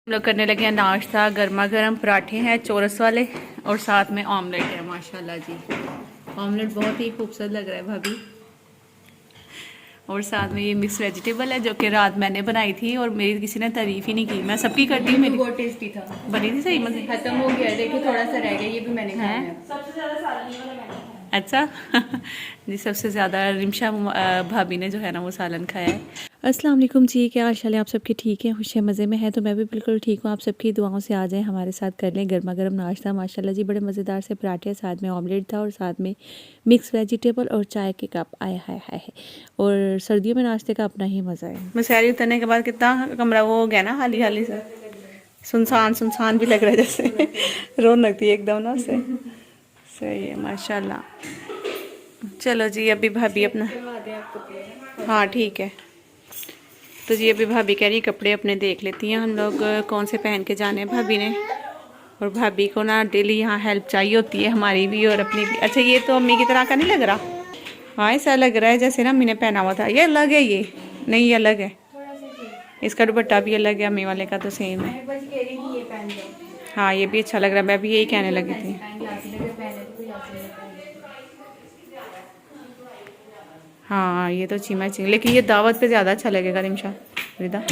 हम लोग करने लगे हैं नाश्ता। गर्मा गर्म पराठे हैं चौरस वाले और साथ में ऑमलेट है। माशाल्लाह जी, ऑमलेट बहुत ही खूबसूरत लग रहा है भाभी। और साथ में ये मिक्स वेजिटेबल है जो कि रात मैंने बनाई थी और मेरी किसी ने तारीफ ही नहीं की। मैं सबकी करती हूँ, मेरी बहुत टेस्टी था, बनी थी सही मजे। खत्म हो गया, देखो थोड़ा सा रह गया, ये भी मैंने खाया है। सबसे ज्यादा सालन वाला मैंने खाया। अच्छा जी, सबसे ज़्यादा रिमशा भाभी ने जो है ना वो सालन खाया है। अस्सलाम वालेकुम जी, क्या हाल है आप सबके? ठीक है, खुश है, मज़े में है? तो मैं भी बिल्कुल ठीक हूँ। आप सबकी दुआओं से आ जाएं, हमारे साथ कर लें गर्मा गर्म नाश्ता। माशाल्लाह जी, बड़े मज़ेदार से पराठे, साथ में ऑमलेट था और साथ में मिक्स वेजिटेबल और चाय के कप। आए हाय हाय है। और सर्दियों में नाश्ते का अपना ही मज़ा है। मसहरी उतरने के बाद कितना कमरा वो हो गया ना, हाली हाली सा, सुनसान सुनसान भी लग रहा है, जैसे रौनक थी एकदम ना उससे। सही है माशाल्लाह। चलो जी, अभी भाभी अपना, हाँ ठीक है। तो जी अभी भाभी कह रही कपड़े अपने देख लेती हैं हम लोग कौन से पहन के जाने हैं भाभी ने। और भाभी को ना डेली यहाँ हेल्प चाहिए होती है, हमारी भी और अपनी भी। अच्छा, ये तो अम्मी की तरह का नहीं लग रहा? हाँ, ऐसा लग रहा है जैसे ना अम्मी ने पहना हुआ था। ये अलग है, ये नहीं, ये अलग है। इसका दुपट्टा भी अलग है, अम्मी वाले का तो सेम है। हाँ, ये भी अच्छा लग रहा है, मैं भी यही कहने लगी थी। हाँ, ये तो अच्छी मैचिंग, लेकिन ये दावत पे ज़्यादा अच्छा लगेगा रिमशा रिदा,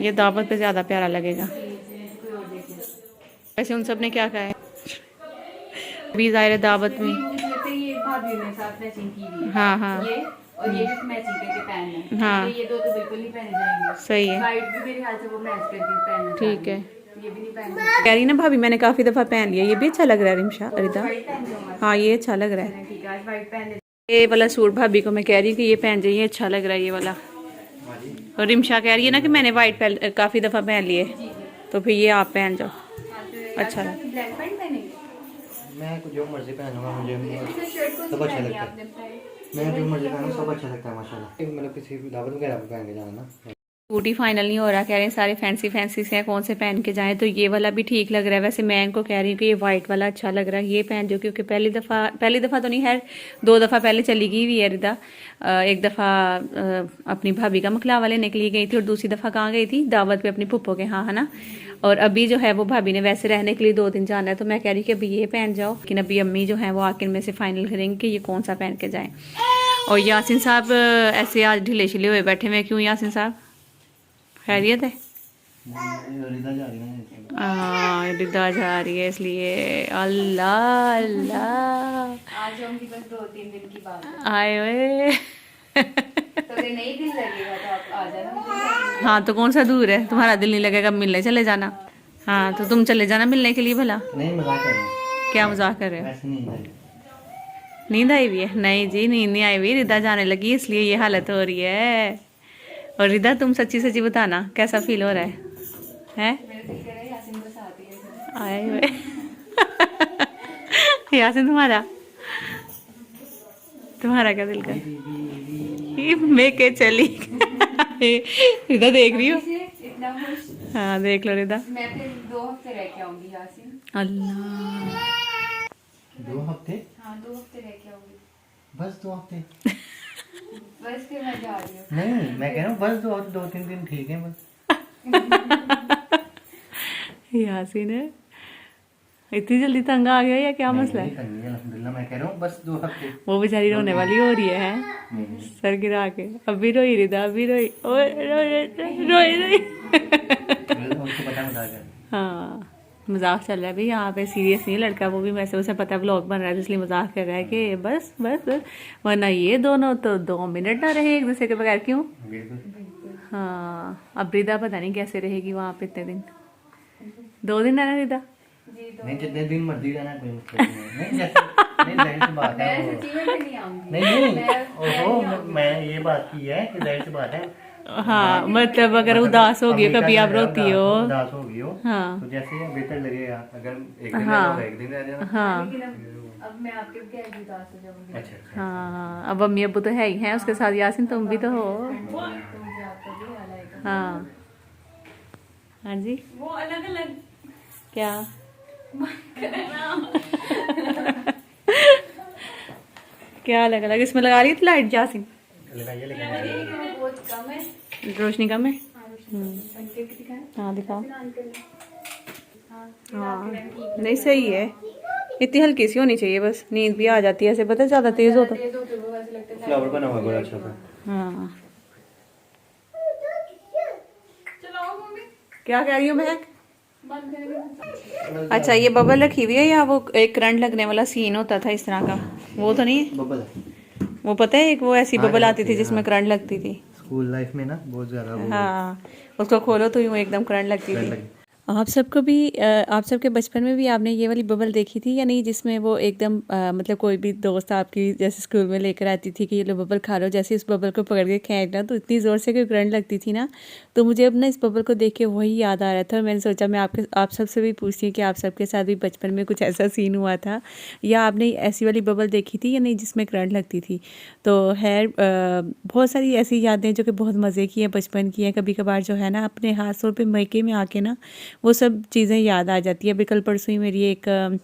ये दावत पे ज़्यादा प्यारा लगेगा। वैसे उन सब ने क्या कहा है अभी ज़ाहिर दावत में? ये भाभी ने साथ मैचिंग की हुई है। हाँ हाँ, ये और ये भी मैचिंग करके पहनना है। हाँ, ये दो तो बिल्कुल नहीं पहने जाएंगे। सही है, वाइट भी मेरे ख्याल से वो मैच करके पहनना। ठीक है। ये भी नहीं पहनना। कह रही ना भाभी, मैंने काफ़ी दफ़ा पहन लिया, ये भी अच्छा लग रहा है रिमशा रिदा। वाइट पहन जाऊंगा। हाँ, ये अच्छा लग रहा है। ठीक है, आज वाइट पहन ले। ये वाला सूट भाभी को मैं कह रही हूँ कि ये पहन जाइए, अच्छा लग रहा है ये वाला। और रिमशा कह रही है ना कि मैंने वाइट काफ़ी दफ़ा पहन लिए, तो फिर ये आप पहन जाओ, अच्छा लग। ब्लैक पैंट पहनेंगे। मैं जो मर्जी पहनूंगा, मुझे शर्ट कौन सी सब अच्छा पहनी लगता आपने है। बताई? मैं जो मर्जी पहनूँ सब अच्छा लगता है माशाल्लाह। मतलब किसी दावत वगैरह पे पहन के जाना ना। सूट ही फाइनल नहीं हो रहा, कह रहे हैं सारे फैंसी फैंसी से हैं, कौन से पहन के जाएं। तो ये वाला भी ठीक लग रहा है। वैसे मैं इनको कह रही हूँ कि ये वाइट वाला अच्छा लग रहा है, ये पहन जो, क्योंकि पहली दफ़ा तो नहीं है, 2 दफ़ा पहले चली गई हुई है रिदा। एक दफ़ा अपनी भाभी का मखलावा लेने के लिए गई थी और दूसरी दफ़ा कहाँ गई थी? दावत पे अपनी पुप्पो के, हाँ है ना। और अभी जो है वो भाभी ने वैसे रहने के लिए 2 दिन जाना है, तो मैं कह रही कि अभी ये पहन जाओ। लेकिन अभी अम्मी जो है वो आखिर में से फाइनल करेंगे कि ये कौन सा पहन के जाएं। और यासिन साहब ऐसे आज ढीले छिले हुए बैठे हुए, क्यों यासिन साहब, खैरियत है? रिदा जा रही है ना। हाँ, रिदा जा रही है इसलिए। अल्लाह अल्लाह, आज होंगी बस 2-3 दिन की बात है। आए हुए तो ये नहीं दिल लगेगा तो आप आ जाना। हाँ, तो कौन सा दूर है, तुम्हारा दिल नहीं लगेगा, मिलने चले जाना। हाँ, तो तुम चले जाना मिलने के लिए भला। नहीं, मजाक कर रहा हूँ। क्या मजाक कर रहे हो? ऐसे नहीं है। नींद आई हुई है? नहीं जी, नींद नहीं आई हुई, रिदा जाने लगी इसलिए ये हालत हो रही है। और रिदा, तुम सच्ची सच्ची बताना कैसा फील हो रहा है? मेरे दिल कह रहा है यासीन बस आती है। आए हुए यासिन, तुम्हारा क्या दिल कर मैं के चली रिदा देख रही हो? इतना खुश। हाँ, देख लो रिदा। मैं फिर 2 हफ्ते रह के आऊंगी यासीन। अल्लाह, 2 हफ्ते? हाँ, 2 हफ्ते रह के आऊंगी। बस 2 हफ्ते? बस फिर मैं जा रही हूँ। नहीं, मैं कह रहा हूँ बस 2-3 दिन ठीक है बस। यासिन है इतनी जल्दी तंग आ गया या क्या मसला है? नहीं, अल्हम्दुलिल्लाह, मैं कह रहा हूँ बस 2 हफ्ते। वो बेचारी रोने वाली हो रही है सर गिरा के। अभी रोई रिदा, अभी रोई, ओए रोई रोई उनको पता मजाक है। हाँ, मजाक चल रहा है भाई, यहाँ पे सीरियस नहीं लड़का, वो भी वैसे उसे पता है व्लॉग बन रहा है, इसलिए मजाक कर रहा है कि बस बस बस, वरना ये दोनों तो 2 मिनट ना रहे एक दूसरे के बगैर। क्यों? बिल्कुल। हाँ, अब रिदा पता नहीं कैसे रहेगी वहाँ पे इतने दिन। 2 दिन है ना रिदा? नहीं, जितने दिन मर्जी रहना कोई मतलब नहीं। नहीं, जाहिर सी बात है मैं वो। सच्ची में नहीं आऊंगी। नहीं, ओहो, मैं ये बात की है कि जाहिर सी बात है। हाँ, मतलब अगर उदास हो गई हो, कभी आप रोती हो, उदास हो गई हो, हाँ तो जैसे बेहतर लगेगा अगर एक दिन हाँ, होगा, एक दिन रह जाना। हाँ लेकिन अब मैं आपके बगैर भी उदास हो जाऊंगी। अच्छा। हाँ, अब अम्मी अब्बू तो है ही हैं उसके साथ, यासिन तुम भी तो हो। तो मुझे आपका भी हाल आएगा। हाँ हाँ जी, वो अलग अलग क्या क्या अलग अलग इसमें लगा रही थी लाइट यासिन? लगाइए। बहुत कम है। रोशनी कम है? हाँ, रोशनी हाँ दिखाओ। हाँ नहीं सही है, इतनी हल्की सी होनी चाहिए बस, नींद भी आ जाती है ऐसे, पता है ज़्यादा तेज हो तो। फ्लावर बना हुआ बड़ा अच्छा था। हाँ क्या कह रही हूँ महक? अच्छा ये बबल रखी हुई है या वो एक करंट लगने वाला सीन होता था इस तरह का, वो तो नहीं है? बबल वो पता है एक वो ऐसी हाँ, बबल आती थी हाँ। जिसमें करंट लगती थी। स्कूल लाइफ में ना बहुत ज्यादा वो हाँ उसको खोलो तो यूँ एकदम करंट लगती करंट थी। लगी। आप सबको भी आप सबके बचपन में भी आपने ये वाली बबल देखी थी या नहीं, जिसमें वो एकदम मतलब कोई भी दोस्त आपकी जैसे स्कूल में लेकर आती थी कि ये लो बबल खा लो, जैसे इस बबल को पकड़ के खींचना तो इतनी ज़ोर से कि करंट लगती थी ना। तो मुझे अब ना इस बबल को देख के वही याद आ रहा था और मैंने सोचा मैं आप सबसे भी पूछती हूँ कि आप सबके साथ भी बचपन में कुछ ऐसा सीन हुआ था या आपने ऐसी वाली बबल देखी थी या नहीं जिसमें करंट लगती थी। तो है बहुत सारी ऐसी यादें जो कि बहुत मज़े की हैं, बचपन की हैं। कभी कभार जो है ना अपने हाथों पे मयके में आके ना वो सब चीज़ें याद आ जाती है। अभी कल परसों ही मेरी एक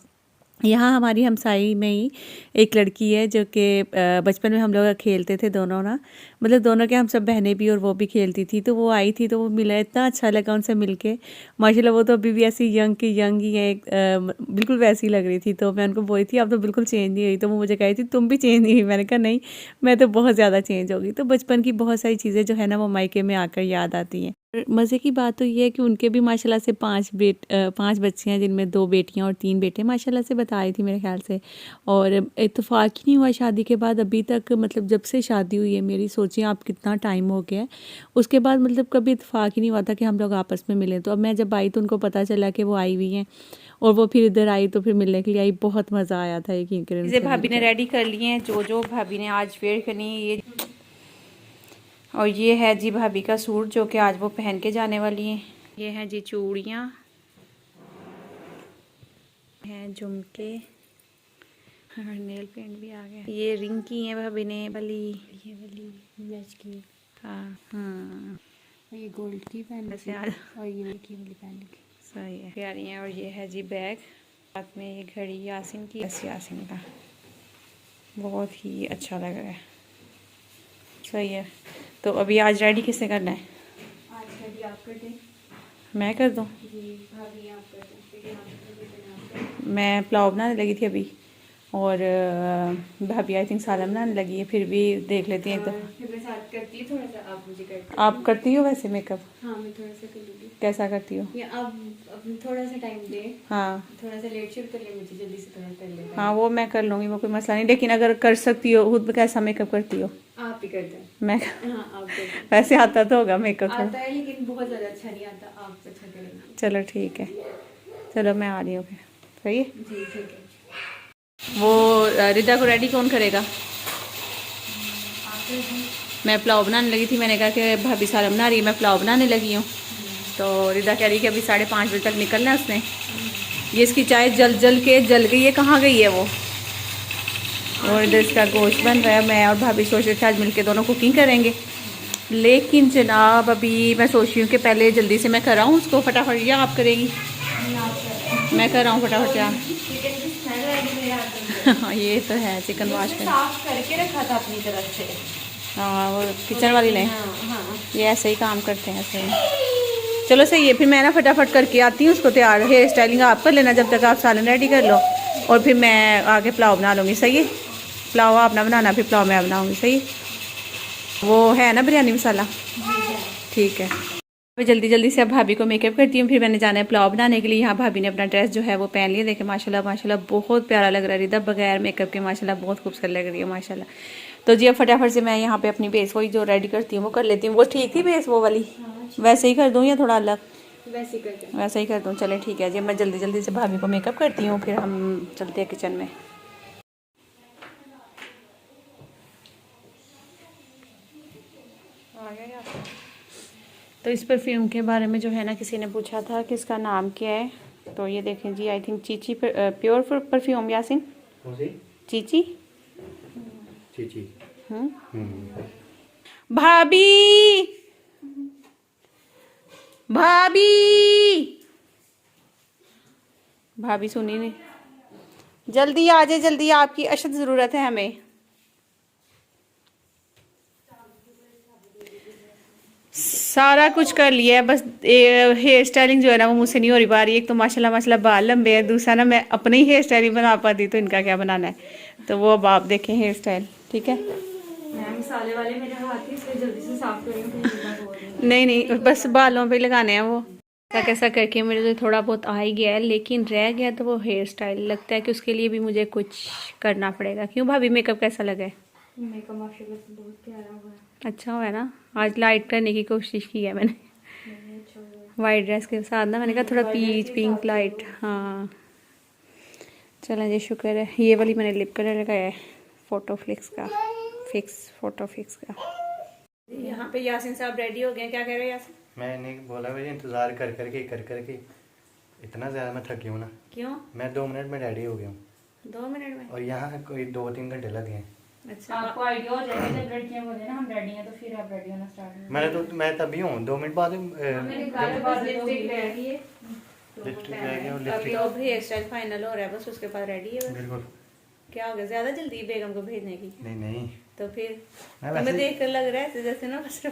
यहाँ हमारी हमसाई में ही एक लड़की है जो कि बचपन में हम लोग खेलते थे दोनों ना, मतलब दोनों के हम सब बहनें भी और वो भी खेलती थी। तो वो आई थी तो वो मिला, इतना अच्छा लगा उनसे मिलके माशाल्लाह। वो तो अभी भी ऐसी यंग की यंग ही है, बिल्कुल वैसी लग रही थी। तो मैं उनको बोली थी आप तो बिल्कुल चेंज नहीं हुई, तो वो मुझे कही थी तुम भी चेंज नहीं हुई। मैंने कहा नहीं मैं तो बहुत ज़्यादा चेंज हो गई। तो बचपन की बहुत सारी चीज़ें जो है ना वो मायके में आकर याद आती हैं। मज़े की बात तो ये है कि उनके भी माशाल्लाह से 5 बच्चे हैं जिनमें 2 बेटियां और 3 बेटे माशाल्लाह से बता रही थी मेरे ख्याल से। और इत्तेफाक ही नहीं हुआ शादी के बाद अभी तक, मतलब जब से शादी हुई है मेरी, सोचिए आप कितना टाइम हो गया है, उसके बाद मतलब कभी इत्तेफाक ही नहीं हुआ था कि हम लोग आपस में मिलें। तो अब मैं जब आई तो उनको पता चला कि वो आई हुई हैं और वो फिर इधर आई तो फिर मिलने के लिए आई। बहुत मज़ा आया था यकीन करें। भाभी ने रेडी कर लिए हैं जो भाभी ने आज वेयर करनी है ये, और ये है जी भाभी का सूट जो कि आज वो पहन के जाने वाली हैं। ये हैं जी चूड़ियाँ हैं, झुमके और नेल पेंट भी आ गया। ये रिंग की हैं भाभी ने वाली, ये वाली मैच की, हाँ और ये गोल्ड की पहन वैसे की, आज और ये वाली पहन की। सही है प्यारी हैं। और ये है जी बैग, साथ में ये घड़ी यासिन की, यासिन का बहुत ही अच्छा लग रहा है। सही है। तो अभी आज रेडी किसने करना है? आज रेडी आप कर दें। मैं कर दूँ? जी भाभी आप कर दें। मैं पुलाव बनाने लगी थी अभी और भाभी आई थिंक सालन बनाने लगी है। फिर भी देख लेती हैं एक दफ़ा। फिर मैं साथ करती हूँ थोड़ा सा, आप मुझे करते। आप करती हो वैसे मेकअप? हाँ मैं थोड़ा सा कर लूँगी। कैसा करती हो? या आप थोड़ा सा टाइम दें, हाँ थोड़ा सा लेट शुरू कर ले, मुझे जल्दी से थोड़ा कर लेना। हाँ वो मैं कर लूँगी, वो कोई मसला नहीं। लेकिन अगर कर सकती हो खुद कैसा मेकअप करती हो? आप ही कर दें। मैं हाँ आप कर दें। वैसे आता तो होगा मेकअप आता थोड़ा। है लेकिन बहुत ज़्यादा अच्छा नहीं आता, आप अच्छा करेंगे। चलो ठीक है, चलो मैं आ रही हूँ फिर। सही है। जी ठीक है। वो रिदा को रेडी कौन करेगा? मैं पुलाव बनाने लगी थी, मैंने कहा कि भाभी सालन बना रही है, मैं पुलाव बनाने लगी हूँ। तो रिदा कह रही कि अभी 5:30 बजे तक निकलना है उसने। ये इसकी चाय जल के जल गई है, कहाँ गई है वो? और इधर इसका गोश्त बन रहा है। मैं और भाभी सोच रहे थे आज मिलके दोनों कुकिंग करेंगे, लेकिन जनाब अभी मैं सोच रही हूँ कि पहले जल्दी से मैं कराऊँ उसको फटाफट, या आप करेंगी? मैं कर रहा हूँ फटाफट यार। हाँ ये तो है, चिकन वाश कर साफ करके रखा था अपनी तरफ से। हाँ वो किचन वाली ने हाँ ये ऐसे ही काम करते हैं ऐसे ही। चलो सही है, फिर मैं ना फटाफट करके आती हूँ उसको तैयार। हेयर स्टाइलिंग आप कर लेना जब तक आप सालन रेडी कर लो, और फिर मैं आगे पुलाव बना लूँगी। सही है, पुलाव आप ना बनाना, फिर पुलाव मैं बनाऊँगी। सही है, वो है ना बिरयानी मसाला? ठीक है। मैं जल्दी जल्दी से अब भाभी को मेकअप करती हूँ, फिर मैंने जाना है पुलाव बनाने के लिए। यहाँ भाभी ने अपना ड्रेस जो है वो पहन लिया। देखे माशाल्लाह माशाल्लाह बहुत प्यारा लग रहा है रिदा, बगैर मेकअप के माशाल्लाह बहुत खूबसूरत लग रही है माशाल्लाह। तो जी अब फटाफट से मैं यहाँ पे अपनी बेस वही जो रेडी करती हूँ वो कर लेती हूँ। वो ठीक थी बेस वो वाली? वैसे ही कर दूँ या थोड़ा अलग? वैसे ही कर दूँ। चले ठीक है जी, मैं जल्दी जल्दी से भाभी को मेकअप करती हूँ, फिर हम चलते हैं किचन में। तो इस परफ्यूम के बारे में जो है ना किसी ने पूछा था कि इसका नाम क्या है, तो ये देखें जी, I think Chichi pure perfume. Yasin Chichi Chichi. भाभी भाभी भाभी सुनी नहीं, जल्दी आ जाए, जल्दी, आपकी अशद ज़रूरत है हमें। सारा कुछ कर लिया है, बस हेयर स्टाइलिंग जो है ना वो मुझसे नहीं हो रही पा रही। एक तो माशाल्लाह माशाल्लाह बाल लंबे हैं, दूसरा ना मैं अपनी ही हेयर स्टाइलिंग बना पाती, तो इनका क्या बनाना है। तो वो अब आप देखें हेयर स्टाइल, ठीक है। मैं मसाले वाले मेरे हाथ ही इसलिए जल्दी से साफ कर रही हूँ कि मेरा हो रही है। नहीं नहीं, बस बालों पे लगाने हैं वो। ऐसा कैसा करके मेरे तो थोड़ा बहुत आ ही गया है, लेकिन रह गया तो वो हेयर स्टाइल। लगता है कि उसके लिए भी मुझे कुछ करना पड़ेगा। क्यों भाभी, मेकअप कैसा लगा है? मेकअप माशाल्लाह से बहुत प्यारा हुआ है। अच्छा हुआ है ना। आज लाइट करने की कोशिश की है मैंने, अच्छा हुआ है। वाइट ड्रेस के साथ ना। मैंने कहा थोड़ा पीच पिंक लाइट। हाँ चलें जी, शुक्र है। ये वाली मैंने लिप कलर लगाया है, फोटो फिक्स का। यहाँ पे यासिन साहब रेडी हो गए। क्या कह रहे हैं यासिन? मैंने बोला भाई इंतजार कर करके इतना ज़्यादा मैं थक गया हूँ ना। क्यों? मैं 2 मिनट में रेडी हो गया हूँ 2 मिनट में? और यहाँ कोई 2-3 घंटे लगे हैं। अच्छा, आपको आइडिया हो जाएगा जब लड़कियां बोले ना हम रेडी हैं, तो फिर आप रेडी होना स्टार्ट करें। मैं तभी हूँ 2 मिनट बाद मेरे घर बस लिपस्टिक रह गई है। लिपस्टिक रह गया और अभी लिपस्टिक अब हेयर स्टाइल फाइनल हो रहा है, बस उसके बाद रेडी है बस। बिल्कुल। क्या हो गया, ज्यादा जल्दी बेगम को भेजने की? नहीं तो फिर मैं तुम्हें वैसे देख कर लग रहा है जैसे ना बस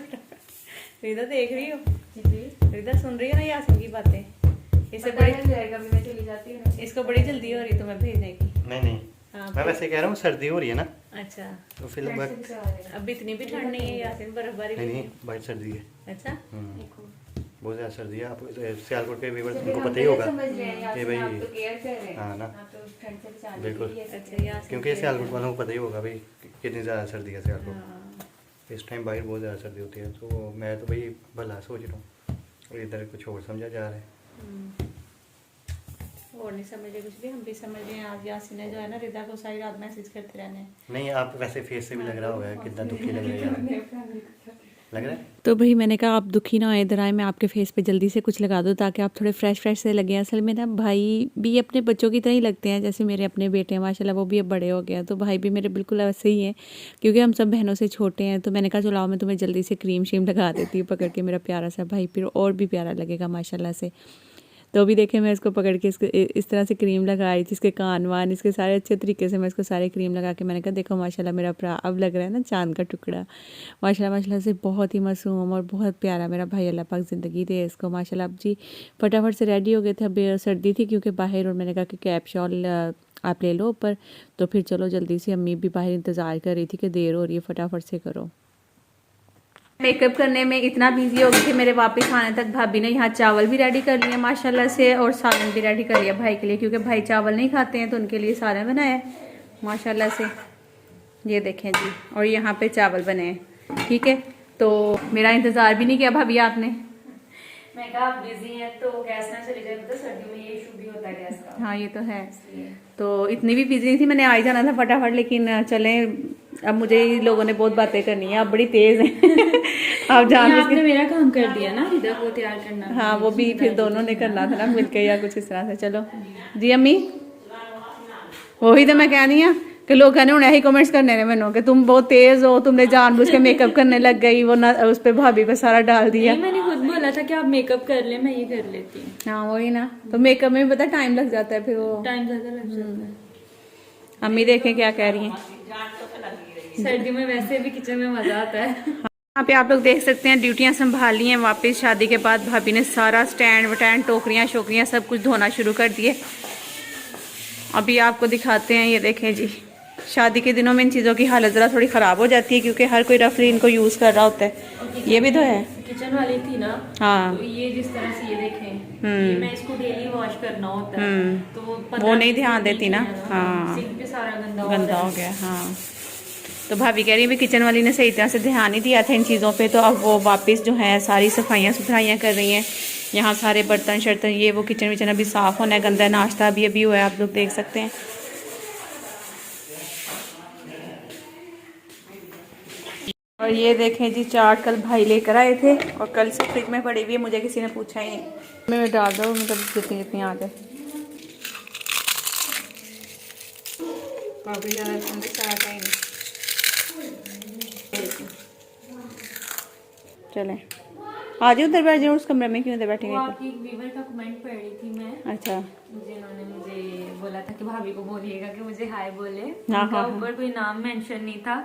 रिदा देख रही हो, जी रिदा सुन रही हो ना यासिन की बातें। इसे पता बड़ी चल जाएगा, अभी मैं चली जाती हूँ। इसको बड़ी जल्दी हो रही है तुम्हें भेजने की। नहीं हाँ मैं वैसे कह रहा हूँ सर्दी हो रही है ना, अच्छा, तो फिर फ्रेंड से भी सवाल है। अब इतनी भी ठंड नहीं है यासिन, बर्फबारी भी नहीं नहीं बहुत सर्दी है। है। अच्छा, बहुत ज़्यादा सर्दी है। आप सियालकोट के व्यूअर्स तो फिर उनको हम पता ही तो ये होगा समझ रहे हैं कि यासिन, भाई आप तो केयर कर रहे हैं। हाँ ना, आप तो ठंड से बचाने बिल्कुल। के लिए अच्छा यासिन क्योंकि सियालकोट वालों को पता ही होगा भाई कितनी ज़्यादा सर्दी है सियालकोट। हाँ। इस टाइम बाहर बहुत ज़्यादा सर्दी होती है, तो मैं तो भाई भला सोच रहा हूँ और इधर कुछ और समझा जा रहा है। और नहीं समझे कुछ भी, हम भी समझ रहे हैं। आज यासिन ने जो है ना रिदा को सारी रात मैसेज करते रहने हैं। नहीं आप वैसे फेस से भी लग रहा होगा कितना दुखी लग रहा है यार। लग रहा है। तो भाई मैंने कहा आप दुखी ना हो, इधर आए, मैं आपके फेस पे जल्दी से कुछ लगा दूँ ताकि आप थोड़े फ्रेश से लगें। असल में ना भाई भी अपने बच्चों की तरह ही लगते हैं, जैसे मेरे अपने बेटे हैं माशाल्लाह, वो भी अब बड़े हो गए हैं। तो भाई भी मेरे बिल्कुल वैसे ही हैं, क्योंकि हम सब बहनों से छोटे हैं। तो मैंने कहा चलो आओ मैं तुम्हें जल्दी से क्रीम श्रीम लगा देती हूँ पकड़ के, मेरा प्यारा सा भाई फिर और भी प्यारा लगेगा माशाल्लाह से। तो अभी देखें मैं इसको पकड़ के इसको इस तरह से क्रीम लगाई थी, इसके कान वान इसके सारे अच्छे तरीके से मैं इसको सारे क्रीम लगा के मैंने कहा देखो माशाल्लाह मेरा भरा अब लग रहा है ना चांद का टुकड़ा। माशाल्लाह माशाल्लाह से बहुत ही मासूम और बहुत प्यारा मेरा भाई, अल्लाह पाक ज़िंदगी दे इसको माशाल्लाह। अब जी फटाफट से रेडी हो गए थे, अब सर्दी थी क्योंकि बाहर, और मैंने कहा कि कैप शॉल आप ले लो ऊपर। तो फिर चलो जल्दी से, अम्मी भी बाहर इंतज़ार कर रही थी कि देर हो रही है फटाफट से करो। मेकअप करने में इतना बिजी हो गई कि मेरे वापस आने तक भाभी ने यहाँ चावल भी रेडी कर लिए माशाल्लाह से, और सालन भी रेडी कर लिया भाई के लिए, क्योंकि भाई चावल नहीं खाते हैं तो उनके लिए सालन बनाया माशाल्लाह से। ये देखें जी, और यहाँ पे चावल बने हैं, ठीक है। तो मेरा इंतज़ार भी नहीं किया भाभी आपने। मैं कहा आप बिजी हैं तो गैस ना चली जाए, तो सर्दी में ये इशू भी होता है गैस का। हाँ ये तो है। तो इतनी भी बिजी नहीं थी, मैंने आ ही जाना था फटाफट, लेकिन चलें अब मुझे लोगों ने बहुत बातें करनी है, आप बड़ी तेज हैं। आप जान आपने मेरा काम कर दिया ना, रिदा को तैयार करना। हाँ वो भी फिर दोनों ने करना था ना मिलके या कुछ इस तरह से। चलो जी अम्मी, वही तो मैं कह रही हूँ कि लोग कहने उन्हें ही कमेंट्स करने ने मैंने कि तुम बहुत तेज हो, तुमने जानबूझ के मेकअप करने लग गई, वो ना उस पे भाभी पे सारा डाल दिया। नहीं, मैंने खुद बोला था कि आप मेकअप कर ले, मैं ये कर लेती हूँ। हाँ वही ना, तो मेकअप में भी पता टाइम लग जाता है, फिर वो टाइम ज्यादा लग जाता है। अम्मी देखें क्या कह रही हैं। सर्दी में वैसे भी किचन में मजा आता है। यहाँ पे आप लोग देख सकते हैं ड्यूटियाँ संभाल ली हैं वापस शादी के बाद। भाभी ने सारा स्टैंड वटैंड टोकरियाँ शोकरियाँ सब कुछ धोना शुरू कर दिए। अभी आपको दिखाते हैं, ये देखें जी, शादी के दिनों में इन चीज़ों की हालत ज़रा थोड़ी ख़राब हो जाती है क्योंकि हर कोई रफली इनको यूज़ कर रहा होता है। ये भी तो है, किचन वाली थी ना, हाँ तो ये जिस तरह से ये देखें, ये मैं इसको डेली वॉश करना होता है, तो वो नहीं ध्यान देती ना। हाँ सिंक पे सारा गंदा हो गया। हाँ तो भाभी कह रही है भी किचन वाली ने सही तरह से ध्यान नहीं दिया था इन चीज़ों पे, तो अब वो वापस जो है सारी सफाइयाँ सुथराइयाँ कर रही हैं। यहाँ सारे बर्तन शर्तन ये वो किचन विचन अभी साफ़ होना है, गंदा नाश्ता भी अभी हुआ है, आप लोग देख सकते हैं। और ये देखें जी चाट कल भाई लेकर आए थे और कल से फ्रिज में पड़ी हुई है, मुझे किसी ने पूछा ही नहीं। मैं डाल दो मतलब जितनी जितनी आ जाए। काफ़ी ज़्यादा चाट है नहीं। चलें आज उधर बैठ जाओ, उस कमरे में क्यों उधर वो बैठेंगे? आपकी एक व्यूवर का कमेंट पढ़ रही थी मैं, अच्छा जिन्होंने मुझे बोला था कि भाभी को बोलिएगा कि मुझे हाय बोले। हाँ, उनका हाँ, ऊपर कोई नाम मेंशन नहीं था,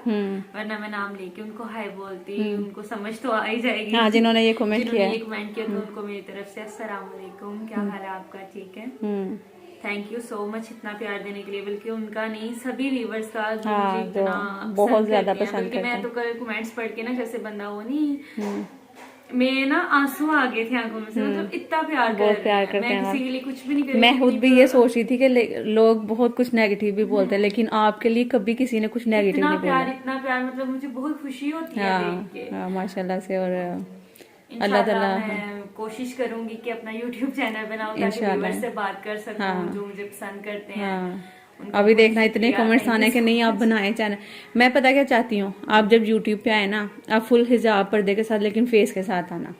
वरना मैं नाम लेके उनको हाय बोलती, उनको समझ तो आ ही जाएगी। हाँ, जिन्होंने ये कमेंट किया है। ये कमेंट किया तो उनको मेरी तरफ से अस्सलाम वालेकुम, क्या हाल है आपका, ठीक है? थैंक यू सो मच इतना प्यार देने के लिए, बल्कि उनका नहीं सभी व्यूवर्स का जो हाँ, मुझे इतना बहुत ज्यादा करते हैं। पसंद बल्कि करते मैं हैं। तो कल कमेंट्स पढ़ के ना जैसे बंदा वो नहीं, मैं ना आंसू आ गए थे आंखों में से, मतलब इतना प्यार बहुत प्यार करते हैं मैं किसी के लिए कुछ भी नहीं कर मैं खुद भी ये सोच रही थी कि लोग बहुत कुछ नेगेटिव भी बोलते हैं, लेकिन आपके लिए कभी किसी ने कुछ नेगेटिव नहीं बोला। इतना प्यार मतलब मुझे बहुत खुशी होती है देख के। हाँ, माशाल्लाह से। और अल्लाह इंशाल्लाह ताला मैं कोशिश करूंगी कि अपना YouTube चैनल बनाऊं ताकि व्यूअर्स से बात कर सकूं जो मुझे पसंद करते हैं। उनको अभी बहुत देखना इतने शुक्रिया, कमेंट्स thank आने you के so नहीं आप much। बनाए चैनल। मैं पता क्या चाहती हूँ, आप जब यूट्यूब पे आए ना, आप फुल हिजाब पर्दे के साथ लेकिन फेस के साथ आना।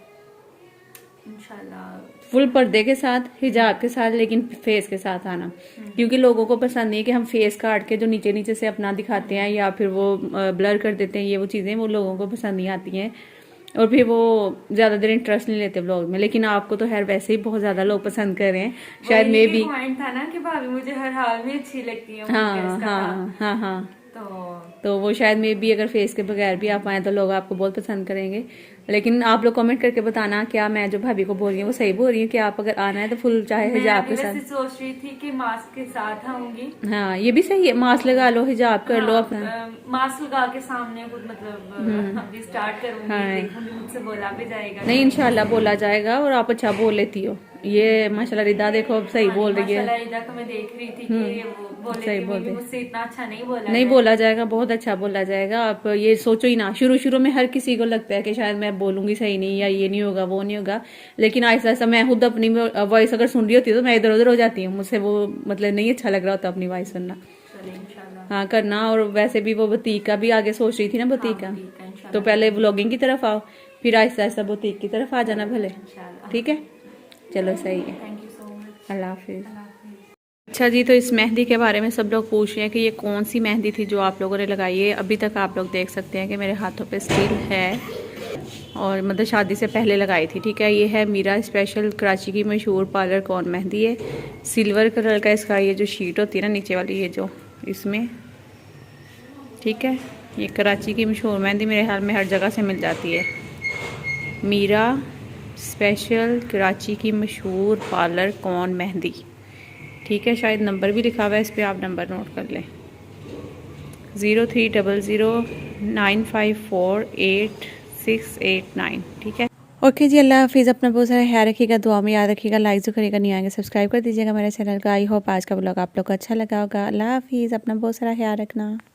इंशाल्लाह फुल पर्दे के साथ, हिजाब के साथ, लेकिन फेस के साथ आना, क्योंकि लोगों को पसंद नहीं है कि हम फेस काट के जो नीचे नीचे से अपना दिखाते हैं या फिर वो ब्लर कर देते हैं, ये वो चीजें वो लोगों को पसंद नहीं आती हैं, और फिर वो ज्यादा देर इंटरेस्ट नहीं लेते ब्लॉग में। लेकिन आपको तो खैर वैसे ही बहुत ज्यादा लोग पसंद कर रहे हैं, शायद वही मैं एक भी। पॉइंट था ना कि भाभी मुझे हर हाल में अच्छी लगती है, हाँ हाँ हाँ हाँ, तो तो वो शायद मैं भी अगर फेस के बगैर भी आप आए तो लोग आपको बहुत पसंद करेंगे। लेकिन आप लोग कमेंट करके बताना क्या मैं जो भाभी को बोल रही हूँ वो सही बोल रही हूँ कि आप अगर आना है तो फुल चाहे मैं हिजाब अभी के वैसे साथ। सोच रही थी कि मास्क के साथ आऊंगी। हाँ, ये भी सही है, मास्क लगा लो, हिजाब कर लो अपना। मास्क लगा के सामने कुछ मतलब अभी स्टार्ट करूंगी, हाँ। देखूंगी मुझसे बोला भी जाएगा। नहीं, इंशाल्लाह बोला जाएगा, और आप अच्छा बोल लेती हो। ये माशाल्लाह रिदा देखो अब सही बोल रही है। माशाल्लाह रिदा को मैं देख रही थी कि वो बोले सही कि बोल भी रही। मुझसे इतना अच्छा नहीं बोला नहीं है। बोला जाएगा, बहुत अच्छा बोला जाएगा। आप ये सोचो ही ना, शुरू शुरू में हर किसी को लगता है कि शायद मैं बोलूंगी सही नहीं, या ये नहीं होगा वो नहीं होगा, लेकिन ऐसा ऐसा मैं खुद अपनी वॉइस अगर सुन रही होती तो मैं इधर उधर हो जाती हूँ, मुझसे वो मतलब नहीं अच्छा लग रहा होता अपनी वॉइस सुनना। चलिए इंशाल्लाह। हाँ करना। और वैसे भी वो बुटीक का भी आगे सोच रही थी ना, बुटीक का, ठीक है इंशाल्लाह। तो पहले व्लॉगिंग की तरफ आओ, फिर आहिस्ता आहिस्ता बुटीक की तरफ आ जाना भले, इंशाल्लाह। ठीक है? चलो सही है, थैंक यू सो मच। अल्लाह हाफिज। अल्लाह हाफिज। अच्छा जी, तो इस मेहंदी के बारे में सब लोग पूछ रहे हैं कि ये कौन सी मेहंदी थी जो आप लोगों ने लगाई है। अभी तक आप लोग देख सकते हैं कि मेरे हाथों पे स्टिल है, और मतलब शादी से पहले लगाई थी, ठीक है? ये है मीरा स्पेशल, कराची की मशहूर पार्लर कौन मेहंदी है। सिल्वर कलर का इसका ये जो शीट होती है ना नीचे वाली, ये जो इसमें, ठीक है? ये कराची की मशहूर मेहंदी मेरे ख्याल में हर जगह से मिल जाती है। मीरा स्पेशल कराची की मशहूर पार्लर कौन मेहंदी, ठीक है? शायद नंबर भी लिखा हुआ है इस पर, आप नंबर नोट कर लें, 030095488689, ठीक है? ओके जी, अल्लाह हाफिज़। अपना बहुत सारा ख्याल रखिएगा, दुआ में याद रखिएगा, लाइक जो करिएगा, नहीं आएंगे सब्सक्राइब कर दीजिएगा मेरे चैनल का। आई होप आज का ब्लॉग आप लोग को अच्छा लगा होगा। अल्लाह हाफिज़, अपना बहुत सारा ख्याल रखना।